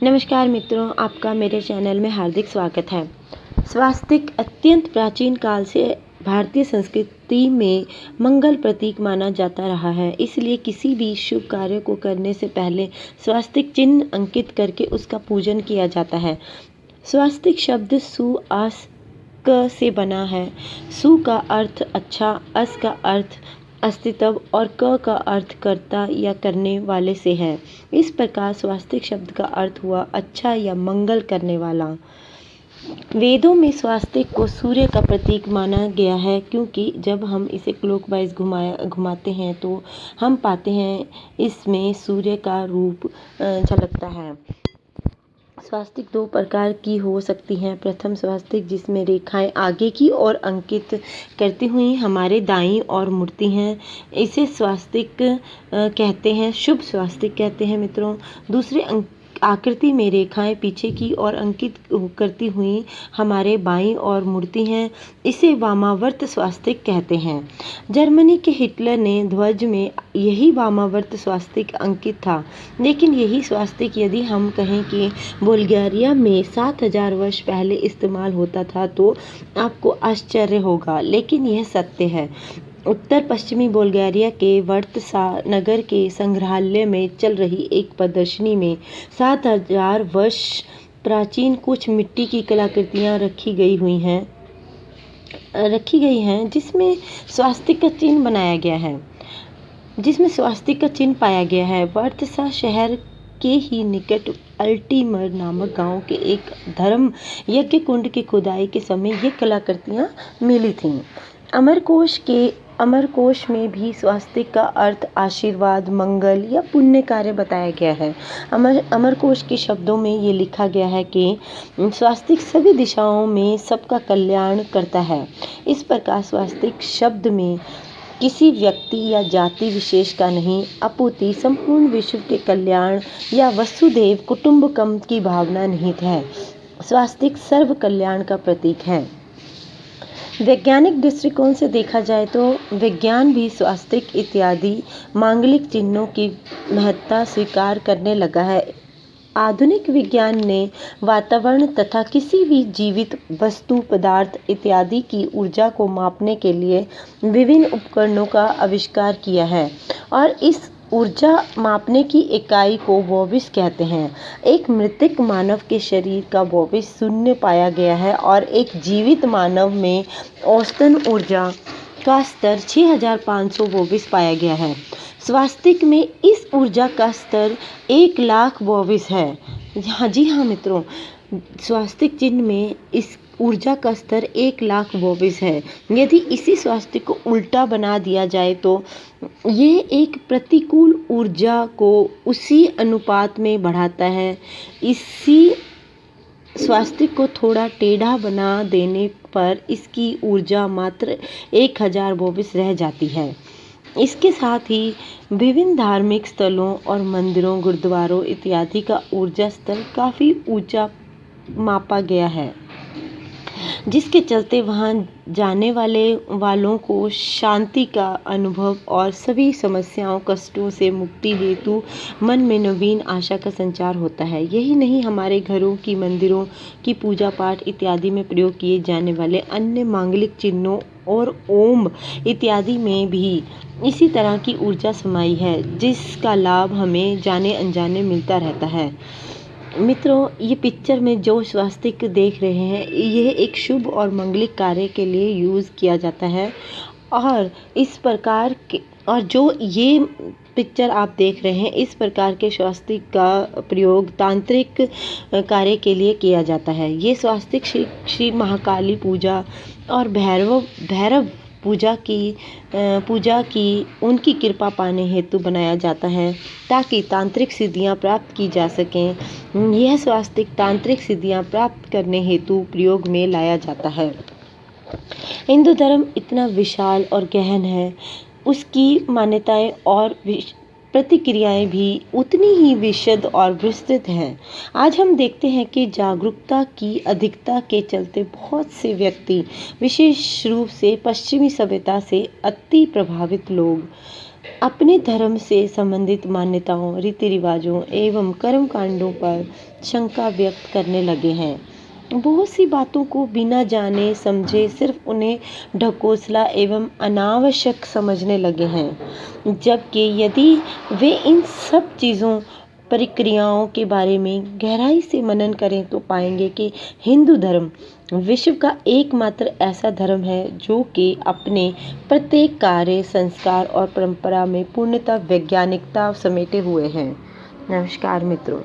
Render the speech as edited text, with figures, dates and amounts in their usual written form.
नमस्कार मित्रों, आपका मेरे चैनल में हार्दिक स्वागत है। स्वास्तिक अत्यंत प्राचीन काल से भारतीय संस्कृति में मंगल प्रतीक माना जाता रहा है। इसलिए किसी भी शुभ कार्य को करने से पहले स्वास्तिक चिन्ह अंकित करके उसका पूजन किया जाता है। स्वास्तिक शब्द सु आस क से बना है। सु का अर्थ अच्छा, अस का अर्थ अस्तित्व और क का अर्थ कर्ता या करने वाले से है। इस प्रकार स्वास्तिक शब्द का अर्थ हुआ अच्छा या मंगल करने वाला। वेदों में स्वास्तिक को सूर्य का प्रतीक माना गया है, क्योंकि जब हम इसे क्लॉकवाइज घुमाते हैं तो हम पाते हैं इसमें सूर्य का रूप झलकता है। स्वास्तिक दो प्रकार की हो सकती हैं। प्रथम स्वास्तिक जिसमें रेखाएं आगे की ओर अंकित करती हुई हमारे दाईं ओर मुड़ती हैं, इसे स्वास्तिक कहते हैं, शुभ स्वास्तिक कहते हैं मित्रों। दूसरे आकृति में रेखाएं पीछे की ओर अंकित करती हुई हमारे बाईं ओर मुड़ती हैं, इसे वामावर्त स्वास्तिक कहते हैं। जर्मनी के हिटलर ने ध्वज में यही वामावर्त स्वास्तिक अंकित था, लेकिन यही स्वास्तिक यदि हम कहें कि बुल्गारिया में 7000 वर्ष पहले इस्तेमाल होता था तो आपको आश्चर्य होगा, लेकिन यह सत्य है। उत्तर पश्चिमी बुल्गारिया के वर्तसा नगर के संग्रहालय में चल रही एक प्रदर्शनी में 7000 वर्ष प्राचीन कुछ मिट्टी की कलाकृतियां रखी गई हैं जिसमें स्वास्तिक का चिन्ह बनाया गया है, जिसमें स्वास्तिक का चिन्ह पाया गया है। वर्तसा शहर के ही निकट अल्टीमर नामक गांव के एक धर्म यज्ञ कुंड की खुदाई के समय ये कलाकृतियां मिली थीं। अमरकोश में भी स्वास्तिक का अर्थ आशीर्वाद, मंगल या पुण्य कार्य बताया गया है। अमरकोश के शब्दों में ये लिखा गया है कि स्वास्तिक सभी दिशाओं में सबका कल्याण करता है। इस प्रकार स्वास्तिक शब्द में किसी व्यक्ति या जाति विशेष का नहीं, अपितु संपूर्ण विश्व के कल्याण या वसुधैव कुटुंबकम की भावना निहित है। स्वास्तिक सर्व कल्याण का प्रतीक है। वैज्ञानिक दृष्टिकोण से देखा जाए तो विज्ञान भी स्वास्तिक इत्यादि मांगलिक चिन्हों की महत्ता स्वीकार करने लगा है। आधुनिक विज्ञान ने वातावरण तथा किसी भी जीवित वस्तु, पदार्थ इत्यादि की ऊर्जा को मापने के लिए विभिन्न उपकरणों का आविष्कार किया है और इस ऊर्जा मापने की इकाई को वोल्ट्स कहते हैं। एक मृतक मानव के शरीर का वोल्ट्स 0 पाया गया है और एक जीवित मानव में औसतन ऊर्जा का स्तर 6500 वोल्ट्स पाया गया है। स्वास्तिक में इस ऊर्जा का स्तर 1,00,000 वोल्ट्स है। जी हाँ मित्रों, स्वास्तिक चिन्ह में इस ऊर्जा का स्तर 1,00,000 वोल्ट्स है। यदि इसी स्वास्तिक को उल्टा बना दिया जाए तो ये एक प्रतिकूल ऊर्जा को उसी अनुपात में बढ़ाता है। इसी स्वास्तिक को थोड़ा टेढ़ा बना देने पर इसकी ऊर्जा मात्र 1000 वोल्ट्स रह जाती है। इसके साथ ही विभिन्न धार्मिक स्थलों और मंदिरों, गुरुद्वारों इत्यादि का ऊर्जा स्तर काफ़ी ऊंचा मापा गया है, जिसके चलते वहां जाने वालों को शांति का अनुभव और सभी समस्याओं, कष्टों से मुक्ति हेतु मन में नवीन आशा का संचार होता है। यही नहीं, हमारे घरों की, मंदिरों की पूजा पाठ इत्यादि में प्रयोग किए जाने वाले अन्य मांगलिक चिन्हों और ओम इत्यादि में भी इसी तरह की ऊर्जा समाई है, जिसका लाभ हमें जाने अनजाने मिलता रहता है। मित्रों, ये पिक्चर में जो स्वास्तिक देख रहे हैं, यह एक शुभ और मंगलिक कार्य के लिए यूज़ किया जाता है और इस प्रकार के, और जो ये पिक्चर आप देख रहे हैं, इस प्रकार के स्वास्तिक का प्रयोग तांत्रिक कार्य के लिए किया जाता है। ये स्वास्तिक श्री महाकाली पूजा और भैरव पूजा की उनकी कृपा पाने हेतु बनाया जाता है, ताकि तांत्रिक सिद्धियां प्राप्त की जा सकें। यह स्वास्तिक तांत्रिक सिद्धियां प्राप्त करने हेतु प्रयोग में लाया जाता है। हिंदू धर्म इतना विशाल और गहन है, उसकी मान्यताएं और प्रतिक्रियाएं भी उतनी ही विशद और विस्तृत हैं। आज हम देखते हैं कि जागरूकता की अधिकता के चलते बहुत से व्यक्ति, विशेष रूप से पश्चिमी सभ्यता से अति प्रभावित लोग, अपने धर्म से संबंधित मान्यताओं, रीति रिवाजों एवं कर्म कांडों पर शंका व्यक्त करने लगे हैं। बहुत सी बातों को बिना जाने समझे सिर्फ उन्हें ढकोसला एवं अनावश्यक समझने लगे हैं, जबकि यदि वे इन सब चीज़ों प्रक्रियाओं के बारे में गहराई से मनन करें तो पाएंगे कि हिंदू धर्म विश्व का एकमात्र ऐसा धर्म है जो कि अपने प्रत्येक कार्य, संस्कार और परंपरा में पूर्णतः वैज्ञानिकता समेटे हुए हैं। नमस्कार मित्रों।